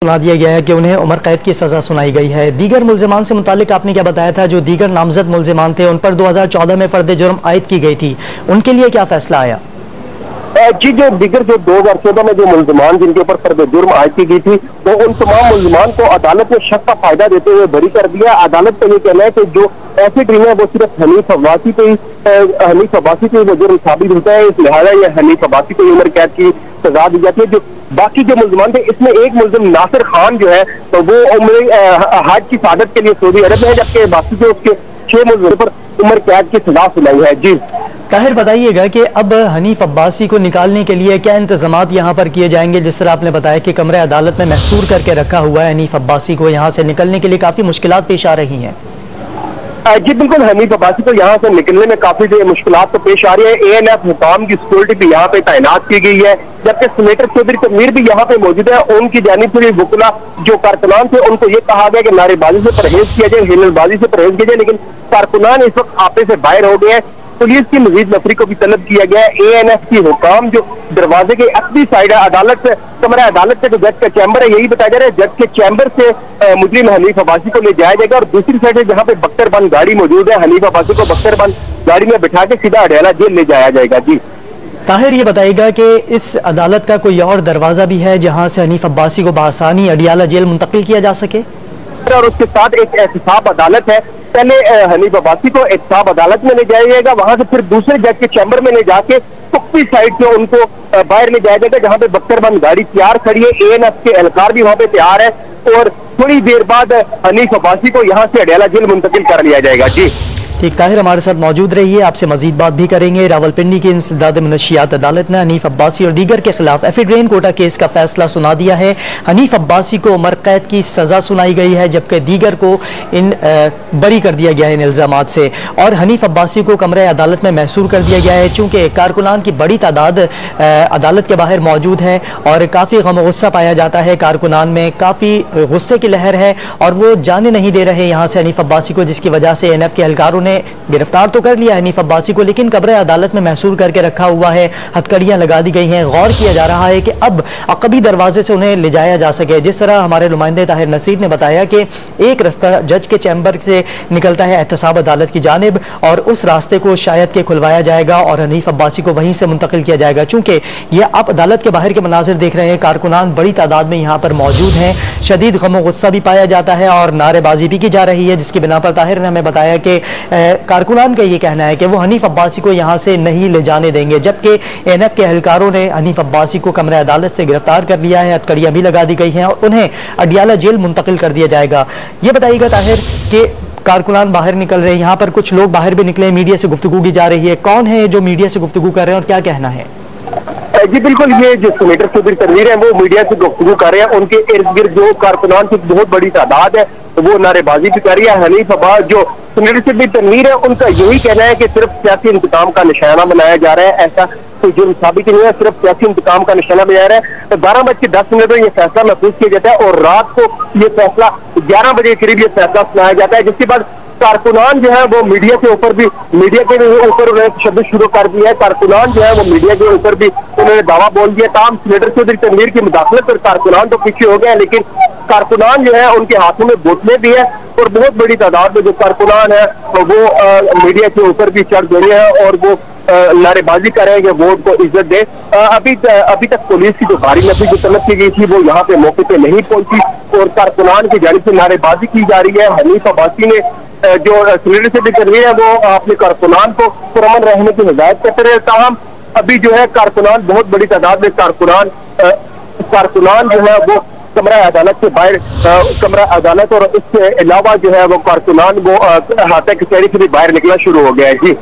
सुना दिया गया है कि उन्हें उम्र कैद की सजा सुनाई गई है। दीगर मुल्जिमान से मुतालिक आपने क्या बताया था? जो दीगर नामजद मुल्जिमान थे उन पर 2014 में फर्द जुर्म आयद की गई थी, उनके लिए क्या फैसला आया? जी, जो दीगर जो 2014 में जो मुल्जिमान जिनके ऊपर फर्द जुर्म आयद की गई थी, वो उन तमाम मुल्जिमान को अदालत ने शक का फायदा देते हुए बरी कर दिया। अदालत का ये कहना है कि जो ऐसी टीम है वो सिर्फ हनीफ अब्बासी पे ही वो जुर्म साबित होता है, इस लिहाजा ये हनीफ अब्बासी को उम्र कैद की सजा दी जाती है। जो बाकी जो मुल्जिमान थे, इसमें एक मुल्जिम नासिर खान जो है तो वो हज की शहादत के लिए सऊदी अरब है, जबकि बाकी जो उसके 6 मुल्जिमों पर उम्र कैद की सजा सुनाई है। जी ताहिर, बताइएगा कि अब हनीफ अब्बासी को निकालने के लिए क्या इंतजामात यहाँ पर किए जाएंगे? जिस तरह आपने बताया कि कमरे अदालत में महसूर करके रखा हुआ है हनीफ अब्बासी को, यहाँ से निकलने के लिए काफी मुश्किलात पेश आ रही हैं। जी बिल्कुल, हनीफ अब्बासी को यहाँ से निकलने में काफी मुश्किलात तो पेश आ रही है। ANF हुकाम की सिक्योरिटी भी यहाँ पे तैनात की गई है, जबकि सीनेटर चौधरी तनवीर भी यहाँ पे मौजूद है। उनकी जानिब से वकला जो कारकुनान थे उनको ये कहा गया कि नारेबाजी से परहेज किया जाए, हिलबाजी से परहेज किया जाए, लेकिन कारकुनान इस वक्त आपे से बाहर हो गए हैं। पुलिस की मजीद नफरी को भी तलब किया गया है। ANF की हुकाम जो दरवाजे के अक्दी साइड है अदालत से, कमरा अदालत से जो जज का चैम्बर है, यही बताया जा रहा है जज के चैम्बर से मुजरिम हनीफ अब्बासी को ले जाया जाएगा। और दूसरी साइड है जहाँ पे बख्तरबंद गाड़ी मौजूद है, हनीफ अब्बासी को बख्तरबंद गाड़ी में बिठा के सीधा अडयाला जेल ले जाया जाएगा। जी ताहिर, ये बताइएगा कि इस अदालत का कोई और दरवाजा भी है जहाँ से हनीफ अब्बासी को बआसानी अडयाला जेल मुंतकिल किया जा सके? और उसके साथ एक एहतसाब अदालत है। पहले हनीफ अब्बासी को एहतसाब अदालत में ले जाया जाएगा, वहां से फिर दूसरे जज के चैम्बर में ले जाके पुख्ती साइड से उनको बाहर ले जाया जाएगा, जहां पे बख्तरबंद गाड़ी तैयार खड़ी है। ANF के एहलकार भी वहां पे तैयार है और थोड़ी देर बाद हनीफ अब्बासी को यहाँ से अडयाला जेल मुंतकिल कर लिया जाएगा। जी ठीक, ताहिर हमारे साथ मौजूद रहिए, आपसे मजीद बात भी करेंगे। रावलपिंडी की इंसदाद मुनशियात अदालत ने हनीफ अब्बासी और दीगर के खिलाफ एफिड्रेन कोटा केस का फैसला सुना दिया है। हनीफ अब्बासी को उम्र कैद की सजा सुनाई गई है, जबकि दीगर को बरी कर दिया गया है इन इल्जामात से। और हनीफ अब्बासी को कमरे अदालत में महसूर कर दिया गया है, चूंकि कारकुनान की बड़ी तादाद अदालत के बाहर मौजूद है और काफ़ी गम गुस्सा पाया जाता है। कारकुनान में काफ़ी गुस्से की लहर है और वो जाने नहीं दे रहे यहाँ से हनीफ अब्बासी को, जिसकी वजह से ANF के एहलकारों गिरफ्तार तो कर लिया हनीफ अब्बासी को, लेकिन कब्र अदालत में महसूर करके रखा हुआ है, हथकड़ियां लगा दी गई हैं। गौर किया जा रहा है कि अब अकबी दरवाजे से उन्हें ले जाया जा सके। जिस तरह हमारे नुमाइंदे ताहिर नसीर ने बताया कि एक रास्ता जज के चैम्बर से निकलता है एहतसाब अदालत की जानिब, और उस रास्ते को शायद के खुलवाया जाएगा और हनीफ अब्बासी को वहीं से मुंतकिल किया जाएगा। चूंकि यह आप अदालत के बाहर के मनाजिर देख रहे हैं, कारकुनान बड़ी तादाद में यहाँ पर मौजूद हैं, शदीद गम गुस्सा भी पाया जाता है और नारेबाजी भी की जा रही है, जिसकी बिना पर ताहिर ने हमें बताया कि कारकुनान का ये कहना है कि वो हनीफ अब्बासी को यहाँ से नहीं ले जाने देंगे, जबकि ANF के एहलकारों ने हनीफ अब्बासी को कमरे अदालत से गिरफ्तार कर लिया है, हथकड़ियां भी लगा दी गई हैं और उन्हें अडयाला जेल मुंतकिल कर दिया जाएगा। ये बताइएगा ताहिर कि कारकुनान बाहर निकल रहे हैं, यहाँ पर कुछ लोग बाहर भी निकले, मीडिया से गुफ्तगू की जा रही है, कौन है जो मीडिया से गुफ्तगू कर रहे हैं और क्या कहना है? जी बिल्कुल, ये जो सीनेटर चौधरी तनवीर है वो मीडिया से गुफ्तगू कर रहे हैं। उनके इर्द गिर्द जो कारकुनान की बहुत बड़ी तादाद है वो नारेबाजी भी कर रही है। हनीफ अब्बासी जो सीनेटर चौधरी तनवीर है उनका यही कहना है कि सिर्फ सियासी इंतकाम का निशाना बनाया जा रहा है, ऐसा कोई जुर्म साबित नहीं है, सिर्फ सियासी इंतकाम का निशाना बनाया जा रहा है। तो 12:10 पर यह फैसला महफूज किया जाता है और रात को ये फैसला 11 बजे के करीब ये फैसला सुनाया जाता है, जिसके बाद कारकुनान जो है वो मीडिया के ऊपर उन्होंने शब्द शुरू कर दिया है। कारकुनान जो है वो मीडिया के ऊपर भी उन्होंने दावा बोल दिया। तमाम सीनेटर चौधरी तनवीर की मुदाखलत और कारकुनान तो पीछे हो गए, लेकिन कारकुनान जो है उनके हाथों में बोतलें भी है और बहुत बड़ी तादाद में जो कारकुनान है वो मीडिया के ऊपर भी चढ़ गए हैं और वो नारेबाजी कर रहे हैं कि वोट को इज्जत दे। अभी तक पुलिस की जो भारी नफरी जो तलब की गई थी वो यहाँ पे मौके पे नहीं पहुंची और कारकुनान की जानिब से नारेबाजी की जा रही है। हनीफ अब्बासी ने जो सीनेटर से भी तनवीर है वो अपने कारकुनान को पुरअमन रहने की हिदायत करते रहे। ताहम अभी जो है कारकुनान बहुत बड़ी तादाद में कारकुनान जो है वो कमरा अदालत से बाहर, कमरा अदालत और इसके अलावा जो है वो कारकुनान वो हाथे कचहरी से भी बाहर निकलना शुरू हो गया है। जी